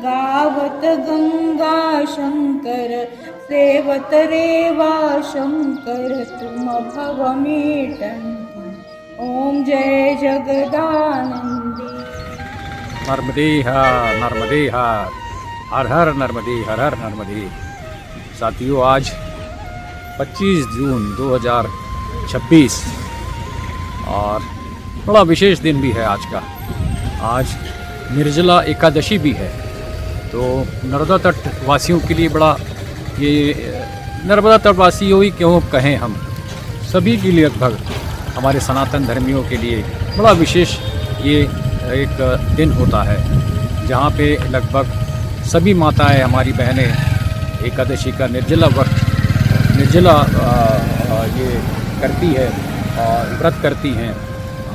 गावत गंगा शंकर सेवत रेवा शंकर तुम भव मेटंती। ओम जय जगदानंदी। नर्मदे हर नर्मदे हर, हर हर नर्मदे, हर हर नर्मदे। साथियों, आज 25 जून 2026 और बड़ा विशेष दिन भी है आज का। आज निर्जला एकादशी भी है, तो नर्मदा तट वासियों के लिए बड़ा, ये नर्मदा तट वासियों ही क्यों कहें, हम सभी के लिए, लगभग हमारे सनातन धर्मियों के लिए बड़ा विशेष ये एक दिन होता है, जहाँ पे लगभग सभी माताएं, हमारी बहनें एकादशी का निर्जला ये करती है और व्रत करती हैं।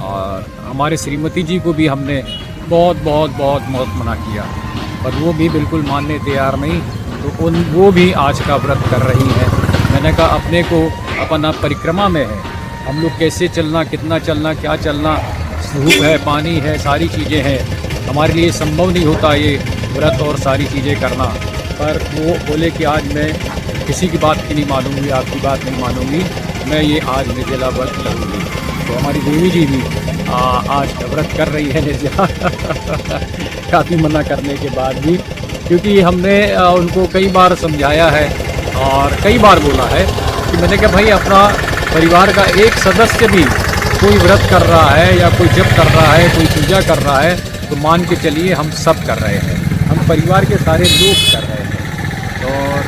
और हमारे श्रीमती जी को भी हमने बहुत मना किया, पर वो भी बिल्कुल मानने तैयार नहीं, तो वो भी आज का व्रत कर रही हैं। मैंने कहा अपने को अपन आप परिक्रमा में है, हम लोग कैसे चलना, कितना चलना, क्या चलना, धूप है, पानी है, सारी चीज़ें हैं, हमारे लिए संभव नहीं होता ये व्रत और सारी चीज़ें करना। पर वो बोले कि आज मैं किसी की बात की नहीं मानूंगी, आपकी बात नहीं मानूंगी, मैं ये आज निर्जला व्रत करूँगी। तो हमारी देवी जी भी आज व्रत कर रही है निर्जला काफ़ी मना करने के बाद भी, क्योंकि हमने उनको कई बार समझाया है और कई बार बोला है कि मैंने कहा भाई, अपना परिवार का एक सदस्य भी कोई व्रत कर रहा है या कोई जप कर रहा है, कोई पूजा कर रहा है, तो मान के चलिए हम सब कर रहे हैं, हम परिवार के सारे लोग कर रहे हैं। और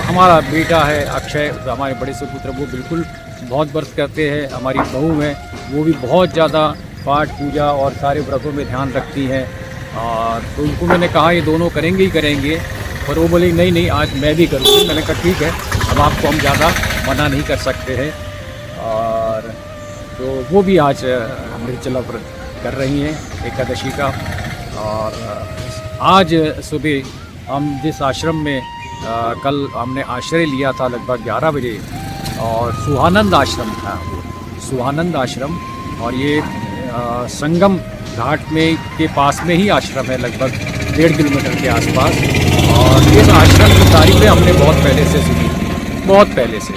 हमारा बेटा है अक्षय, हमारे बड़े सुपुत्र, वो बिल्कुल बहुत व्रत करते हैं। हमारी बहू है, वो भी बहुत ज़्यादा पाठ पूजा और सारे व्रतों में ध्यान रखती हैं। और तो उनको मैंने कहा ये दोनों करेंगे ही करेंगे, पर वो बोले नहीं आज मैं भी करूँगी। मैंने कहा ठीक है, अब आपको हम ज़्यादा मना नहीं कर सकते हैं। और तो वो भी आज निर्जला व्रत कर रही हैं एकादशी का। और आज सुबह हम जिस आश्रम में कल हमने आश्रय लिया था लगभग 11 बजे, और सुहानंद आश्रम था, सुहानंद आश्रम, और ये संगम घाट में के पास में ही आश्रम है, लगभग 1.5 किलोमीटर के आसपास। और इस आश्रम की तारीफें हमने बहुत पहले से सुनी थी, बहुत पहले से।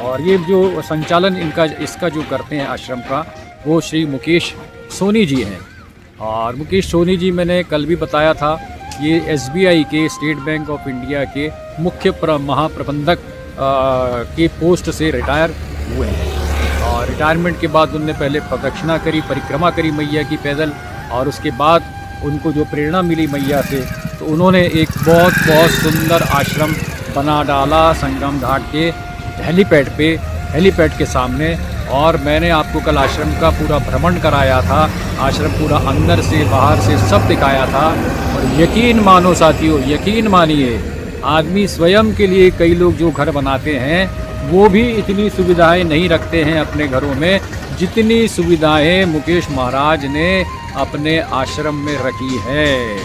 और ये जो संचालन इसका जो करते हैं आश्रम का, वो श्री मुकेश सोनी जी हैं। और मुकेश सोनी जी, मैंने कल भी बताया था, ये SBI के, स्टेट बैंक ऑफ इंडिया के मुख्य महाप्रबंधक के पोस्ट से रिटायर हुए हैं। और रिटायरमेंट के बाद उनने पहले प्रदक्षिणा करी, परिक्रमा करी मैया की पैदल, और उसके बाद उनको जो प्रेरणा मिली मैया से, तो उन्होंने एक बहुत सुंदर आश्रम बना डाला संगम घाट के हेलीपैड के सामने। और मैंने आपको कल आश्रम का पूरा भ्रमण कराया था, आश्रम पूरा अंदर से बाहर से सब दिखाया था। और यकीन मानो साथियों, यकीन मानिए, आदमी स्वयं के लिए कई लोग जो घर बनाते हैं, वो भी इतनी सुविधाएं नहीं रखते हैं अपने घरों में, जितनी सुविधाएं मुकेश महाराज ने अपने आश्रम में रखी है।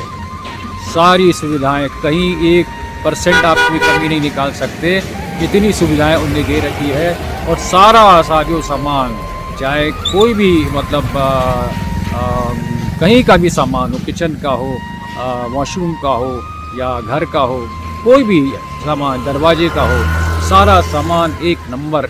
सारी सुविधाएं, कहीं 1% आप कोई कमी नहीं निकाल सकते, इतनी सुविधाएं उनने दे रखी है। और सारा जो सामान, चाहे कोई भी मतलब कहीं का भी सामान हो, किचन का हो, वॉशरूम का हो या घर का हो, कोई भी सामान, दरवाजे का हो, सारा सामान एक नंबर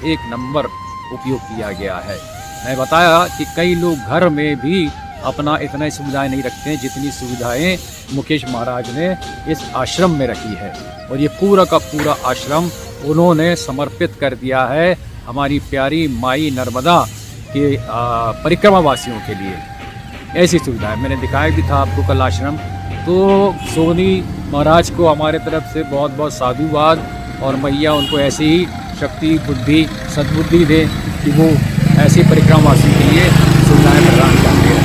उपयोग किया गया है। मैं बताया कि कई लोग घर में भी अपना इतना सुविधाएं नहीं रखते हैं जितनी सुविधाएं मुकेश महाराज ने इस आश्रम में रखी है। और ये पूरा का पूरा आश्रम उन्होंने समर्पित कर दिया है हमारी प्यारी माई नर्मदा के परिक्रमा वासियों के लिए। ऐसी सुविधाएं मैंने दिखाया भी था आपको कल आश्रम। तो सोनी महाराज को हमारे तरफ से बहुत साधुवाद, और मैया उनको ऐसी ही शक्ति, बुद्धि, सद्बुद्धि दे कि वो ऐसी परिक्रमा वासियों के लिए सुविधाएँ प्रदान करते हैं।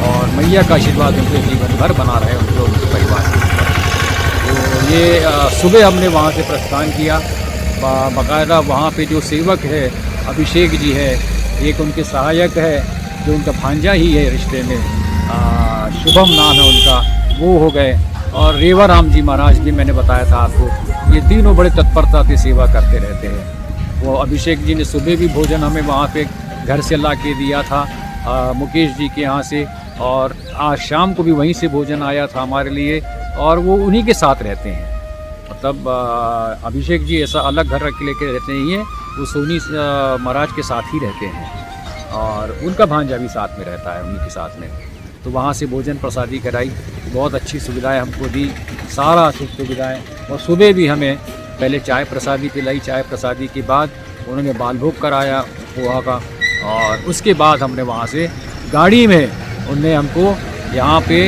और मैया का आशीर्वाद उनके जीवन भर बना रहे, उनके परिवार के। तो ये सुबह हमने वहाँ से प्रस्थान किया, बाकायदा वहाँ पे जो सेवक है अभिषेक जी है, एक उनके सहायक है जो उनका भांजा ही है रिश्ते में, शुभम नाम है उनका, वो हो गए। और रेवा राम जी महाराज भी मैंने बताया था आपको, ये तीनों बड़े तत्परता से सेवा करते रहते हैं। वो अभिषेक जी ने सुबह भी भोजन हमें वहाँ पे घर से ला के दिया था, मुकेश जी के यहाँ से और आज शाम को भी वहीं से भोजन आया था हमारे लिए, और वो उन्हीं के साथ रहते हैं। मतलब अभिषेक जी ऐसा अलग घर रख लेके रहते नहीं हैं, वो सोनी महाराज के साथ ही रहते हैं, और उनका भांजा भी साथ में रहता है उन्हीं के साथ में। तो वहाँ से भोजन प्रसादी कराई, बहुत अच्छी सुविधाएं हमको दी, सारा सुख सुविधाएँ। और सुबह भी हमें पहले चाय प्रसादी पिलाई, चाय प्रसादी के बाद उन्होंने बाल भोग कराया पोहा का, और उसके बाद हमने वहाँ से गाड़ी में उनने हमको यहाँ पे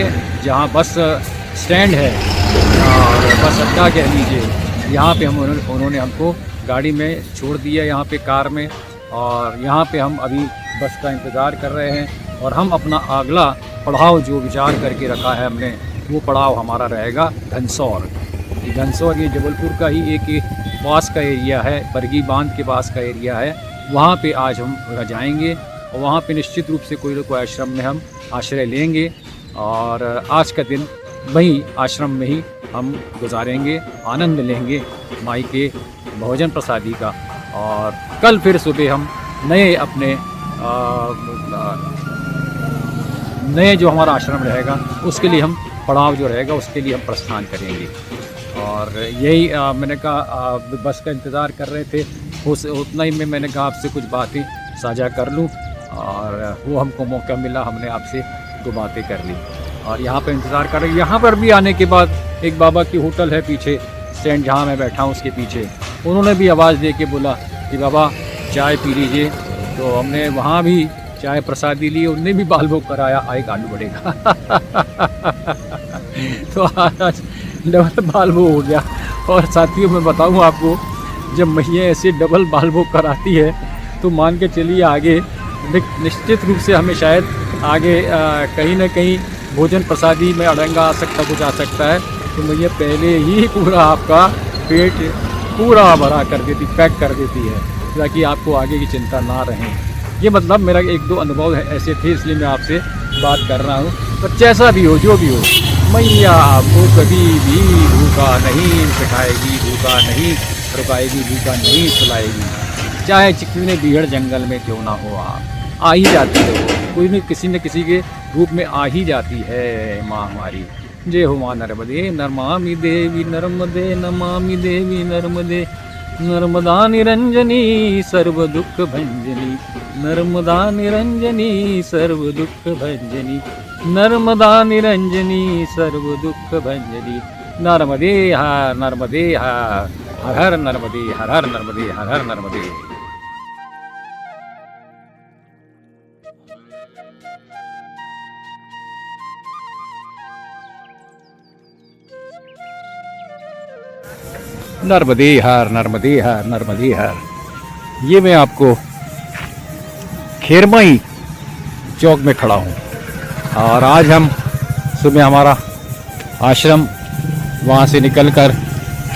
जहाँ बस स्टैंड है और बस अड्डा कह लीजिए, यहाँ पे उन्होंने हमको गाड़ी में छोड़ दिया, यहाँ पे कार में। और यहाँ पे हम अभी बस का इंतज़ार कर रहे हैं, और हम अपना अगला पड़ाव जो विचार करके रखा है हमने, वो पड़ाव हमारा रहेगा घनसौर। घनसौर ये जबलपुर का ही एक पास का एरिया है, बरगी बांध के पास का एरिया है। वहाँ पे आज हम जाएंगे, और वहाँ पे निश्चित रूप से कोई न कोई आश्रम में हम आश्रय लेंगे, और आज का दिन वहीं आश्रम में ही हम गुजारेंगे, आनंद लेंगे माई के भोजन प्रसादी का। और कल फिर सुबह हम नए अपने नए जो हमारा आश्रम रहेगा उसके लिए हम पड़ाव जो रहेगा उसके लिए हम प्रस्थान करेंगे। और यही मैंने कहा बस का इंतज़ार कर रहे थे, उतना ही में मैंने कहा आपसे कुछ बातें साझा कर लूं, और वो हमको मौका मिला, हमने आपसे दो बातें कर ली। और यहाँ पर इंतज़ार कर रहे, यहाँ पर भी आने के बाद एक बाबा की होटल है पीछे स्टैंड जहाँ मैं बैठा हूँ उसके पीछे, उन्होंने भी आवाज़ दे के बोला कि बाबा चाय पी लीजिए। तो हमने वहाँ भी चाय प्रसादी ली, उनने भी बाल भोग कराया, एक आलू बढ़ेगा। तो आज डबल बाल भोग हो गया। और साथियों मैं बताऊँ आपको, जब मैया ऐसे डबल बाल भोग कराती है तो मान के चलिए आगे निश्चित रूप से हमें शायद आगे कहीं ना कहीं भोजन प्रसादी में अड़ंगा आ सकता, कुछ आ सकता है। तो मैया पहले ही पूरा आपका पेट पूरा भरा कर देती, पैक कर देती है, ताकि आपको आगे की चिंता ना रहे। ये मतलब मेरा एक दो अनुभव है ऐसे थे, इसलिए मैं आपसे बात कर रहा हूँ। पर जैसा भी हो, जो भी हो, मैया आपको कभी भी भूखा नहीं सिखाएगी, भूखा नहीं रुकाएगी, भूखा नहीं सुलाएगी। चाहे चिकने बीहड़ जंगल में क्यों ना हो, आप आ ही जाती है, कोई न किसी के रूप में आ ही जाती है माँ हमारी। जय हो माँ नर्मदे, नमामि देवी नर्मदे, नमामि देवी नर्मदे, नर्मदा निरंजनी सर्व दुख भंजनी, नर्मदा निरंजनी सर्व दुख भंजनी, नर्मदा निरंजनी सर्व दुख भंजनी। नर्मदे हर नर्मदे हर हर नर्मदे, हर हर नर्मदे, हर हर नर्मदे। नर्मदे हर नर्मदे हर नर्मदे हर। ये मैं आपको खेरमाई चौक में खड़ा हूँ, और आज हम सुबह हमारा आश्रम वहाँ से निकलकर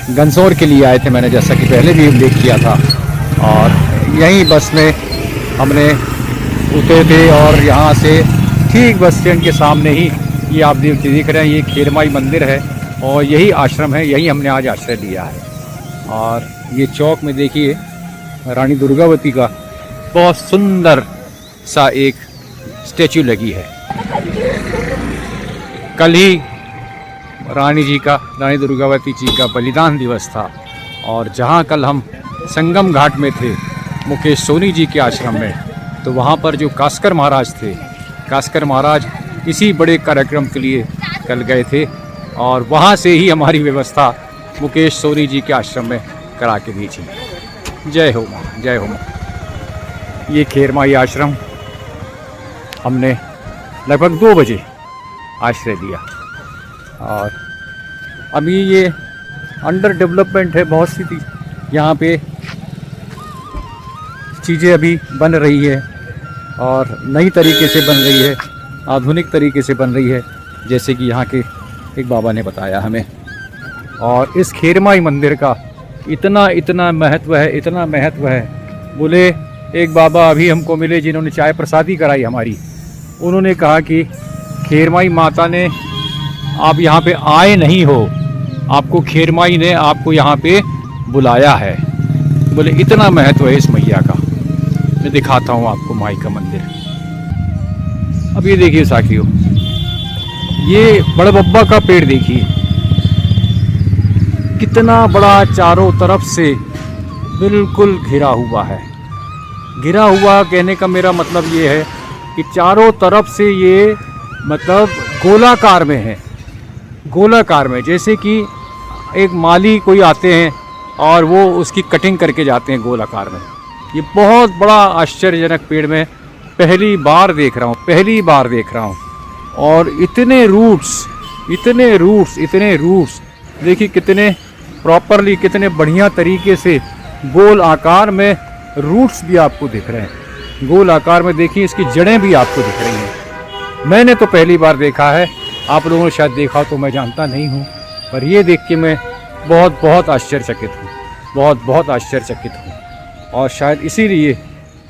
घनसौर के लिए आए थे, मैंने जैसा कि पहले भी उल्लेख किया था। और यहीं बस में हमने उतरे थे, और यहाँ से ठीक बस स्टैंड के सामने ही ये आप देख रहे हैं, ये खेरमाई मंदिर है, और यही आश्रम है, यही हमने आज आश्रय लिया है। और ये चौक में देखिए रानी दुर्गावती का बहुत सुंदर सा एक स्टैचू लगी है। कल ही रानी दुर्गावती जी का बलिदान दिवस था, और जहाँ कल हम संगम घाट में थे मुकेश सोनी जी के आश्रम में, तो वहाँ पर जो कास्कर महाराज थे, कास्कर महाराज इसी बड़े कार्यक्रम के लिए कल गए थे, और वहाँ से ही हमारी व्यवस्था मुकेश सोनी जी के आश्रम में करा के दी थी। जय हो माँ, जय हो माँ। ये खेरमाई आश्रम हमने लगभग 2 बजे आश्रय दिया, और अभी ये अंडर डेवलपमेंट है, बहुत सी यहाँ पे चीज़ें अभी बन रही है, और नई तरीके से बन रही है, आधुनिक तरीके से बन रही है, जैसे कि यहाँ के एक बाबा ने बताया हमें। और इस खेरमाई मंदिर का इतना महत्व है, इतना महत्व है। बोले एक बाबा अभी हमको मिले जिन्होंने चाय प्रसादी कराई हमारी, उन्होंने कहा कि खेरमाई माता ने, आप यहाँ पे आए नहीं हो, आपको खेरमाई ने आपको यहाँ पे बुलाया है। बोले इतना महत्व है इस मैया का। मैं दिखाता हूँ आपको माई का मंदिर। अब ये देखिए साथियों, ये बड़े बब्बा का पेड़ देखिए, कितना बड़ा, चारों तरफ से बिल्कुल घिरा हुआ है। घिरा हुआ कहने का मेरा मतलब ये है कि चारों तरफ से ये मतलब गोलाकार में है, गोलाकार में, जैसे कि एक माली कोई आते हैं और वो उसकी कटिंग करके जाते हैं गोलाकार में। ये बहुत बड़ा आश्चर्यजनक पेड़ में पहली बार देख रहा हूँ, पहली बार देख रहा हूँ। और इतने रूट्स, इतने रूट्स, इतने रूट्स देखिए, कितने प्रॉपरली, कितने बढ़िया तरीके से गोल आकार में रूट्स भी आपको दिख रहे हैं। गोल आकार में देखिए, इसकी जड़ें भी आपको दिख रही हैं। मैंने तो पहली बार देखा है, आप लोगों ने शायद देखा तो मैं जानता नहीं हूँ, पर ये देख के मैं बहुत बहुत आश्चर्यचकित हूँ, बहुत बहुत आश्चर्यचकित हूँ। और शायद इसीलिए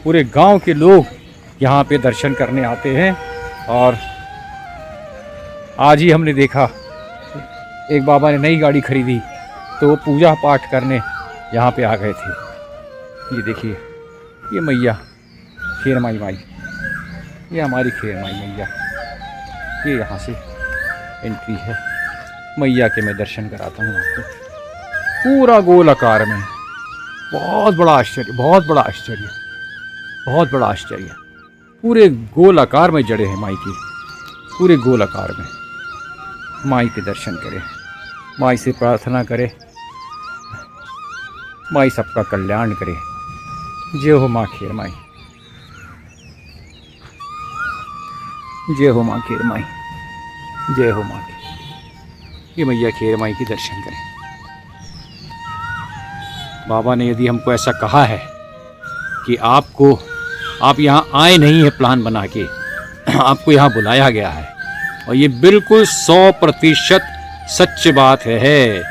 पूरे गांव के लोग यहाँ पे दर्शन करने आते हैं। और आज ही हमने देखा, एक बाबा ने नई गाड़ी खरीदी तो वो पूजा पाठ करने यहाँ पे आ गए थे। ये देखिए, ये मैया खेरमाई माई, ये हमारी खेरमाई मैया, ये यहाँ से एंट्री है। मैया के मैं दर्शन कराता हूँ आपको, पूरा गोल आकार में। बहुत बड़ा आश्चर्य, बहुत बड़ा आश्चर्य, बहुत बड़ा आश्चर्य। पूरे गोल आकार में जड़े हैं माई की, पूरे गोल आकार में। माई के दर्शन करें, माई से प्रार्थना करें, माई सबका कल्याण करे। जय हो माँ खेर माई, जय हो माँ खेर माई, जय हो माँ खेर। ये मैया खेर माई के दर्शन करें। बाबा ने यदि हमको ऐसा कहा है कि आप यहाँ आए नहीं है प्लान बना के, आपको यहाँ बुलाया गया है, और ये बिल्कुल 100% सच बात है।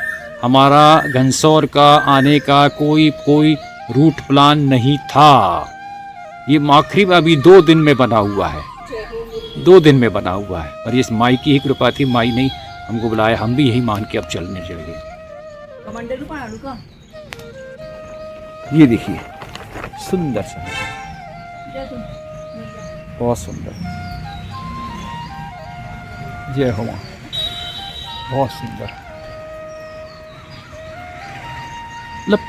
हमारा घनसौर का आने का कोई रूट प्लान नहीं था। ये आखिरी में अभी 2 दिन में बना हुआ है, 2 दिन में बना हुआ है। और ये माई की ही कृपा थी, माई ने हमको बुलाया, हम भी यही मान के अब चलने चले। ये देखिए, सुंदर सुंदर, बहुत सुंदर। जय हो माँ, बहुत सुंदर। मतलब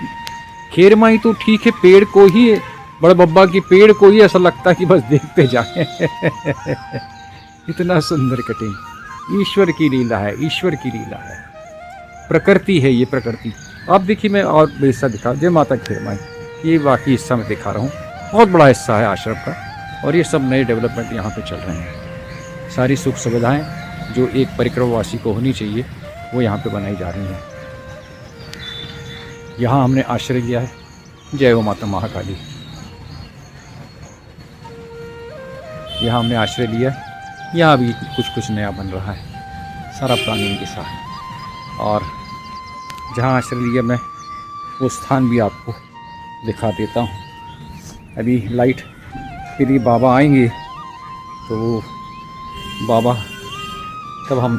खेर माई तो ठीक है, पेड़ को ही, बड़े बब्बा की पेड़ को ही ऐसा लगता है कि बस देखते जाएं। इतना सुंदर कटिंग, ईश्वर की लीला है, ईश्वर की लीला है, प्रकृति है ये, प्रकृति। आप देखिए, मैं और हिस्सा दिखा, जय माता खेर माई, ये बाकी हिस्सा मैं दिखा रहा हूँ। बहुत बड़ा हिस्सा है आश्रम का, और ये सब नए डेवलपमेंट यहाँ पे चल रहे हैं। सारी सुख सुविधाएं जो एक परिक्रमवासी को होनी चाहिए वो यहाँ पे बनाई जा रही हैं। यहाँ हमने आश्रय लिया है। जय हो माता महाकाली। यहाँ हमने आश्रय लिया, यहाँ भी कुछ नया बन रहा है, सारा प्लानिंग के साथ। और जहाँ आश्रय लिया मैं, वो स्थान भी आपको दिखा देता हूँ। अभी लाइट फिर ये बाबा आएंगे तो वो बाबा तब हम,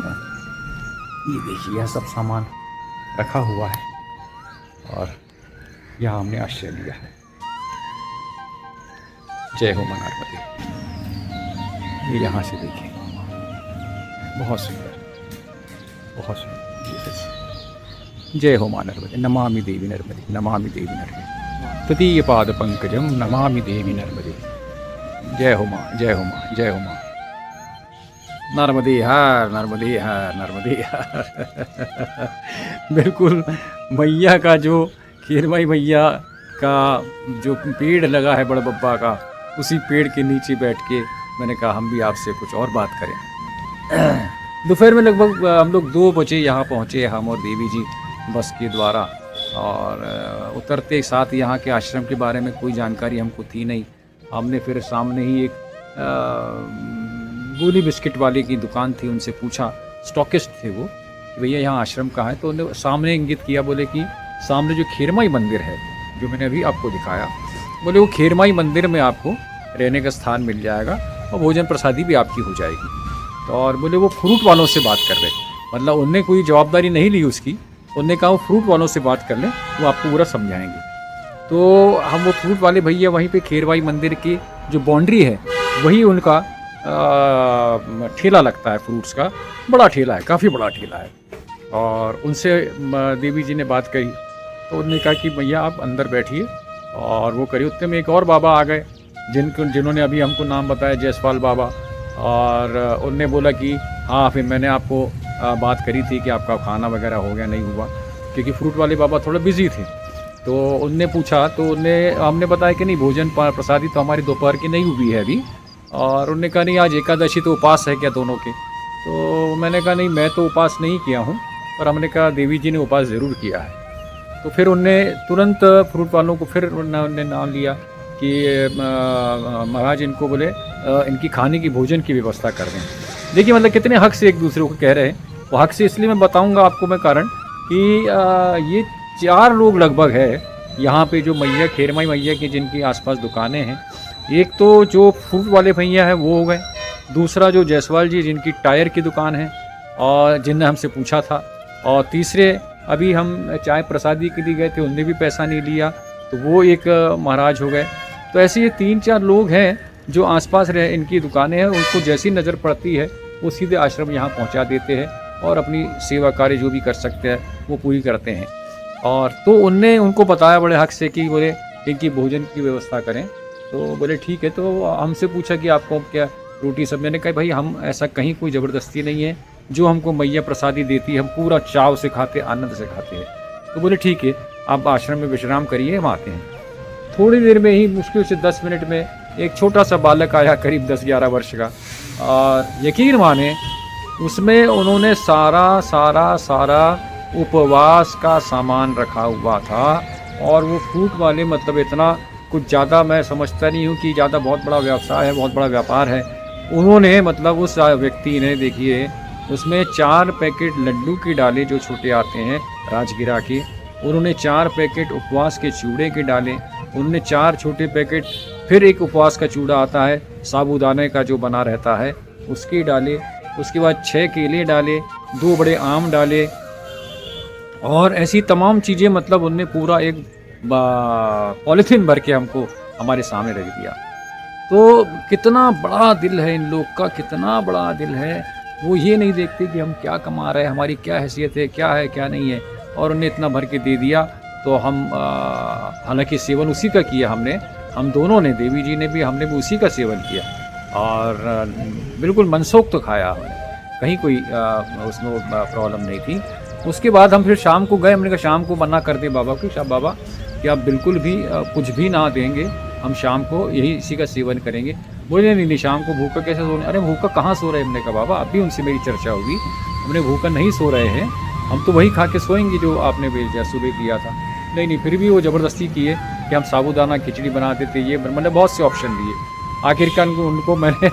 ये देखिए यह सब सामान रखा हुआ है, और यहाँ हमने आश्रय लिया है। जय हो मां नर्मदे। ये यहाँ से देखिए, बहुत सुंदर, बहुत सुंदर। जय हो मां नर्मदे। नमामि देवी नर्मदे, नमामि देवी नर्मदे, तृतीय पाद पंकजम नमामि देवी नर्मदे। जय हो मां, जय हो मां, जय हो मां। नर्मदे हर, नर्मदे हर, नर्मदे हर। बिल्कुल मैया का जो खेरमाई मैया का जो पेड़ लगा है बड़ा बब्बा का, उसी पेड़ के नीचे बैठ के मैंने कहा हम भी आपसे कुछ और बात करें। दोपहर में लगभग हम लोग 2 बजे यहाँ पहुँचे, हम और देवी जी बस के द्वारा। और उतरते साथ यहाँ के आश्रम के बारे में कोई जानकारी हमको थी नहीं। हमने फिर सामने ही एक गोली बिस्किट वाले की दुकान थी, उनसे पूछा, स्टॉकिस्ट थे वो, कि भैया यहाँ आश्रम कहाँ है। तो उन्होंने सामने इंगित किया, बोले कि सामने जो खेरमाई मंदिर है जो मैंने अभी आपको दिखाया, बोले वो खेरमाई मंदिर में आपको रहने का स्थान मिल जाएगा और भोजन प्रसादी भी आपकी हो जाएगी। तो और बोले वो फ्रूट वालों से बात कर रहे, मतलब उनने कोई जवाबदारी नहीं ली उसकी, उनने कहा वो फ्रूट वालों से बात कर लें, वो आपको पूरा समझाएंगे। तो हम वो फ्रूट वाले भैया वहीं पे खेरमाई मंदिर की जो बाउंड्री है वही उनका ठेला लगता है फ्रूट्स का, बड़ा ठेला है, काफ़ी बड़ा ठेला है। और उनसे देवी जी ने बात कही तो उन्होंने कहा कि भैया आप अंदर बैठिए और वो करिए। उतने में एक और बाबा आ गए जिन्होंने अभी हमको नाम बताया, जयसवाल बाबा। और उनने बोला कि हाँ, फिर मैंने आपको बात करी थी कि आपका खाना वगैरह हो गया, नहीं हुआ, क्योंकि फ्रूट वाले बाबा थोड़ा बिजी थे। तो उनने पूछा तो हमने बताया कि नहीं, भोजन प्रसादी तो हमारी दोपहर की नहीं हुई है अभी। और उन्होंने कहा नहीं, आज एकादशी तो उपास है क्या दोनों के? तो मैंने कहा नहीं, मैं तो उपास नहीं किया हूँ, पर हमने कहा देवी जी ने उपास ज़रूर किया है। तो फिर उनने तुरंत फ्रूट वालों को फिर उन्होंने नाम लिया कि महाराज इनको बोले इनकी खाने की भोजन की व्यवस्था कर दें। देखिए मतलब कितने हक से एक दूसरे को कह रहे हैं। वो हक से इसलिए मैं बताऊंगा आपको मैं कारण कि ये 4 लोग लगभग है यहाँ पे जो मैया, खेरमाई मैया की जिनकी आसपास दुकानें हैं। एक तो जो फ्रूट वाले भैया हैं वो हो गए, दूसरा जो जायसवाल जी जिनकी टायर की दुकान है और जिनने हमसे पूछा था, और तीसरे अभी हम चाय प्रसादी के लिए गए थे, उनने भी पैसा नहीं लिया, तो वो एक महाराज हो गए। तो ऐसे ये 3-4 लोग हैं जो आसपास रहे, इनकी दुकानें हैं, उनको जैसी नज़र पड़ती है वो सीधे आश्रम यहाँ पहुँचा देते हैं और अपनी सेवा कार्य जो भी कर सकते हैं वो पूरी करते हैं। और तो उनने उनको बताया बड़े हक से कि बोले इनकी भोजन की व्यवस्था करें। तो बोले ठीक है। तो हमसे पूछा कि आपको क्या रोटी सब? मैंने कहा भाई हम ऐसा कहीं कोई ज़बरदस्ती नहीं है, जो हमको मैया प्रसादी देती है हम पूरा चाव से खाते, आनंद से खाते हैं। तो बोले ठीक है, आप आश्रम में विश्राम करिए, हम आते हैं। थोड़ी देर में ही, मुश्किल से 10 मिनट में, एक छोटा सा बालक आया करीब 10-11 वर्ष का, और यकीन माने उसमें उन्होंने सारा उपवास का सामान रखा हुआ था। और वो फ्रूट वाले मतलब इतना कुछ ज़्यादा मैं समझता नहीं हूँ कि ज़्यादा बहुत बड़ा व्यवसाय है, बहुत बड़ा व्यापार है। उन्होंने मतलब उस व्यक्ति ने, देखिए उसमें 4 पैकेट लड्डू की डाले जो छोटे आते हैं राजगिरा के, उन्होंने 4 पैकेट उपवास के चूड़े के डाले, उन्होंने 4 छोटे पैकेट, फिर एक उपवास का चूड़ा आता है साबूदाने का जो बना रहता है उसके डाले, उसके बाद 6 केले डाले, 2 बड़े आम डाले, और ऐसी तमाम चीज़ें मतलब उनने पूरा एक पॉलीथीन भर के हमको हमारे सामने रख दिया। तो कितना बड़ा दिल है इन लोग का, कितना बड़ा दिल है। वो ये नहीं देखते कि हम क्या कमा रहे हैं, हमारी क्या हैसियत है क्या नहीं है, और उन्हें इतना भर के दे दिया। तो हम हालांकि सेवन उसी का किया हमने, हम दोनों ने, देवी जी ने भी, हमने भी उसी का सेवन किया, और बिल्कुल मनसोख तो खाया हमने, कहीं कोई उसमें प्रॉब्लम नहीं थी। उसके बाद हम फिर शाम को गए, हमने कहा शाम को मना कर दे बाबा की, शाह बाबा कि आप बिल्कुल भी कुछ भी ना देंगे, हम शाम को यही इसी का सेवन करेंगे। बोले नहीं, शाम को भूखा कैसे सोने? अरे भूखा कहाँ सो रहे? हमने कहा बाबा अभी उनसे मेरी चर्चा होगी, हमने भूखा नहीं सो रहे हैं, हम तो वही खा के सोएंगे जो आपने भेजा सुबह किया था। नहीं, फिर भी वो ज़बरदस्ती किए कि हम साबूदाना खिचड़ी बना देते, ये मैंने बहुत से ऑप्शन दिए। आखिरकार उनको मैंने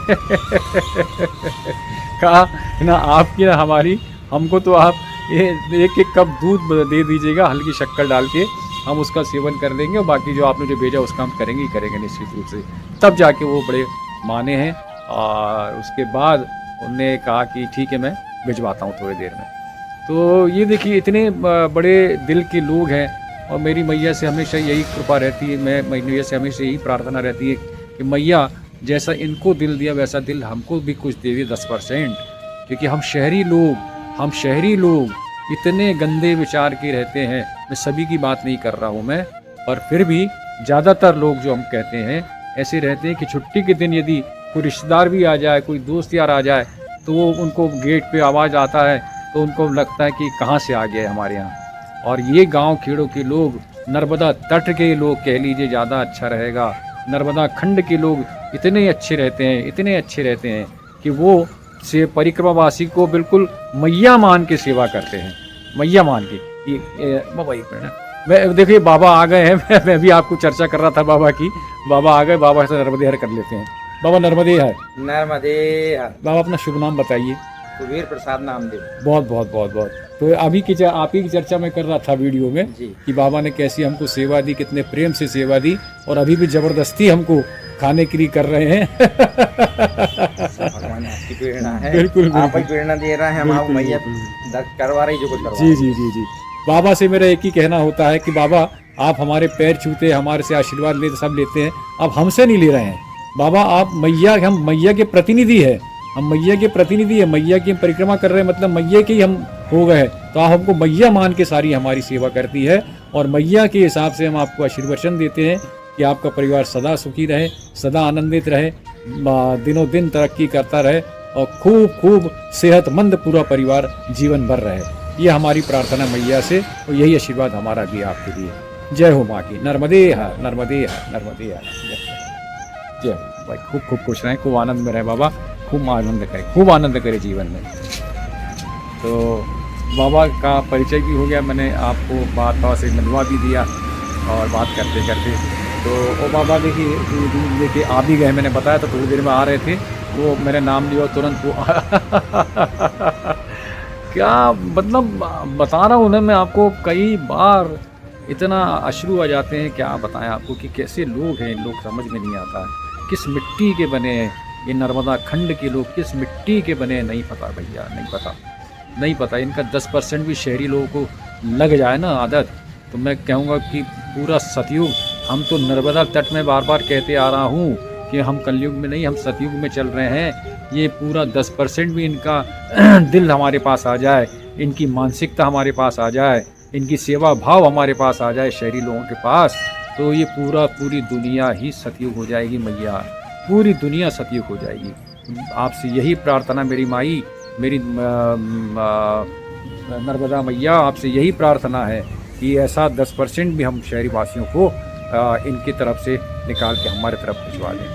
कहा ना आपकी ना हमारी, हमको तो आप एक कप दूध दे दीजिएगा हल्की शक्कर डाल के, हम उसका सेवन कर लेंगे, और बाकी जो आपने जो भेजा उसका हम करेंगे ही करेंगे निश्चित रूप से। तब जाके वो बड़े माने हैं, और उसके बाद उन्होंने कहा कि ठीक है मैं भिजवाता हूँ थोड़ी देर में। तो ये देखिए इतने बड़े दिल के लोग हैं, और मेरी मैया से हमेशा यही कृपा रहती है, मैया से हमेशा यही प्रार्थना रहती है कि मैया जैसा इनको दिल दिया वैसा दिल हमको भी कुछ दे दिए 10%, क्योंकि हम शहरी लोग इतने गंदे विचार के रहते हैं। मैं सभी की बात नहीं कर रहा हूँ मैं, पर फिर भी ज़्यादातर लोग जो हम कहते हैं ऐसे रहते हैं कि छुट्टी के दिन यदि कोई रिश्तेदार भी आ जाए, कोई दोस्त यार आ जाए, तो वो उनको गेट पे आवाज़ आता है तो उनको लगता है कि कहाँ से आ गया हमारे यहाँ। और ये गांव खेड़ों के लोग, नर्मदा तट के लोग कह लीजिए ज़्यादा अच्छा रहेगा, नर्मदा खंड के लोग इतने अच्छे रहते हैं कि वो से परिक्रमावासी को बिल्कुल मैया मान के सेवा करते हैं, मैया मान के। मैं देखिए बाबा आ गए हैं, मैं भी आपको चर्चा कर रहा था बाबा की, बाबा आ गए, बाबा से नर्मदे हर कर लेते हैं। बाबा नर्मदे हर। बाबा अपना शुभ नाम बताइए। कुबेर प्रसाद नामदेव। बहुत। तो अभी की आप ही की चर्चा मैं कर रहा था वीडियो में कि बाबा ने कैसी हमको सेवा दी, कितने प्रेम से सेवा दी, और अभी भी जबरदस्ती हमको खाने के लिए कर रहे हैं। भगवान आपकी प्रेरणा है, बिल्कुल आप ही प्रेरणा दे रहे हैं, हम मैया करवा रही जो कुछ करवा। जी। बाबा से मेरा एक ही कहना होता है कि बाबा आप हमारे पैर छूते, हमारे से आशीर्वाद लेते, सब लेते हैं, अब हमसे नहीं ले रहे हैं, बाबा आप मैया, हम मैया के प्रतिनिधि है, हम मैया के प्रतिनिधि है, मैया की हम परिक्रमा कर रहे हैं, मतलब मैया के ही हम हो गए। तो आप हमको मैया मान के सारी हमारी सेवा करती है, और मैया के हिसाब से हम आपको आशीर्वचन देते हैं कि आपका परिवार सदा सुखी रहे, सदा आनंदित रहे, दिनों दिन तरक्की करता रहे, और खूब खूब सेहतमंद पूरा परिवार जीवन भर रहे। ये हमारी प्रार्थना मैया से, और यही आशीर्वाद हमारा भी आपके लिए। जय हो माँ की। नर्मदे हर, नर्मदे हर, नर्मदे हर। जय हो भाई, खूब खूब खुश रहें, खूब आनंद में रहें बाबा, खूब आनंद करें, खूब आनंद करें जीवन में। तो बाबा का परिचय भी हो गया, मैंने आपको बात से मिलवा भी दिया, और बात करते करते तो वो बाबा देखिए आ भी गए। मैंने बताया था थोड़ी देर में आ रहे थे, वो मेरे नाम लिया तुरंत वो क्या मतलब बता रहा हूँ ना मैं आपको, कई बार इतना अश्रु आ जाते हैं, क्या बताएं आपको कि कैसे लोग हैं, लोग समझ में नहीं आता है किस मिट्टी के बने हैं ये नर्मदा खंड के लोग, किस मिट्टी के बने हैं नहीं पता भैया, नहीं पता। इनका 10% भी शहरी लोगों को लग जाए ना आदत, तो मैं कहूँगा कि पूरा सतयुग, हम तो नर्मदा तट में बार बार कहते आ रहा हूँ कि हम कलयुग में नहीं, हम सतयुग में चल रहे हैं। ये पूरा 10% भी इनका दिल हमारे पास आ जाए, इनकी मानसिकता हमारे पास आ जाए, इनकी सेवा भाव हमारे पास आ जाए शहरी लोगों के पास, तो ये पूरी दुनिया ही सतयुग हो जाएगी मैया, पूरी दुनिया सतयुग हो जाएगी। आपसे यही प्रार्थना मेरी माई, मेरी नर्मदा मैया, आपसे यही प्रार्थना है कि ऐसा 10% भी हम शहरी वासियों को इनकी तरफ से निकाल के हमारे तरफ भिजवा दें,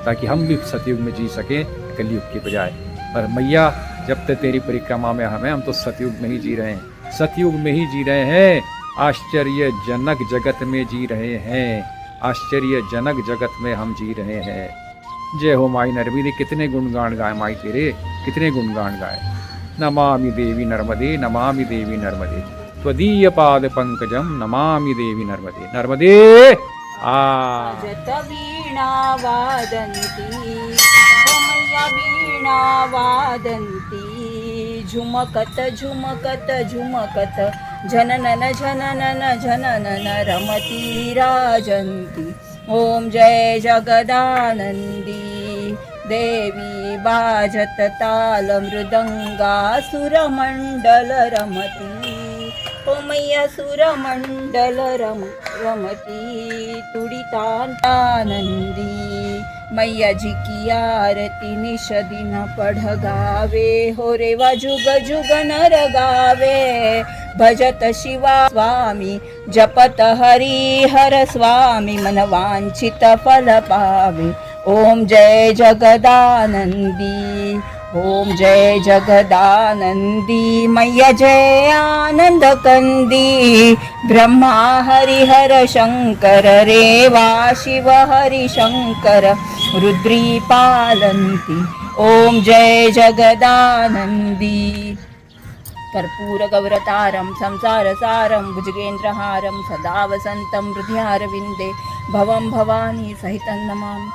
ताकि हम भी सतयुग में जी सकें कलयुग के बजाय। पर मैया जब तक तेरी परिक्रमा में हम तो सतयुग में ही जी रहे हैं, सतयुग में ही जी रहे हैं, आश्चर्यजनक जगत में जी रहे हैं, आश्चर्यजनक जगत में हम जी रहे हैं। जय हो माई नर्मदे। कितने गुणगान गाए माई तेरे, कितने गुणगान गाए। नमामि देवी नर्मदे, नमामि देवी नर्मदे, त्वदीय पाद पंकजम नमामि देवी नर्मदे। नर्मदे जत वीणा वादन्ती, ओ मैया वीणा वादन्ती, झुमकत झुमकत झुमकत, झननन झननन झननन रमती राजन्ती। ओम जय जगदानंदी देवी, बाजत ताल मृदंगा, सुरमंडल रमती, ओ मैया सुरमंडल रमती, तुड़ितानंदी। मैया जी की आरती निश दिन पढ़ गावे, हो रेवा जुग जुग नर गावे, भजत शिवा स्वामी, जपत हरि हर स्वामी, मन वांछित फल पावे। ओम जय जगदानंदी, ओम जय जगदानंदी, मैया जय आनंद कंदी, ब्रह्मा हरिहर शंकर, रेवा शिव हरि शंकर, रुद्री पालन्ति। ओम जय जगदानंदी। कर्पूर गौरतारं संसारसारं, भुजगेन्द्रहारं सदा वसन्तं हृदयारविन्दे, भवं भवानी सहितं नमामि।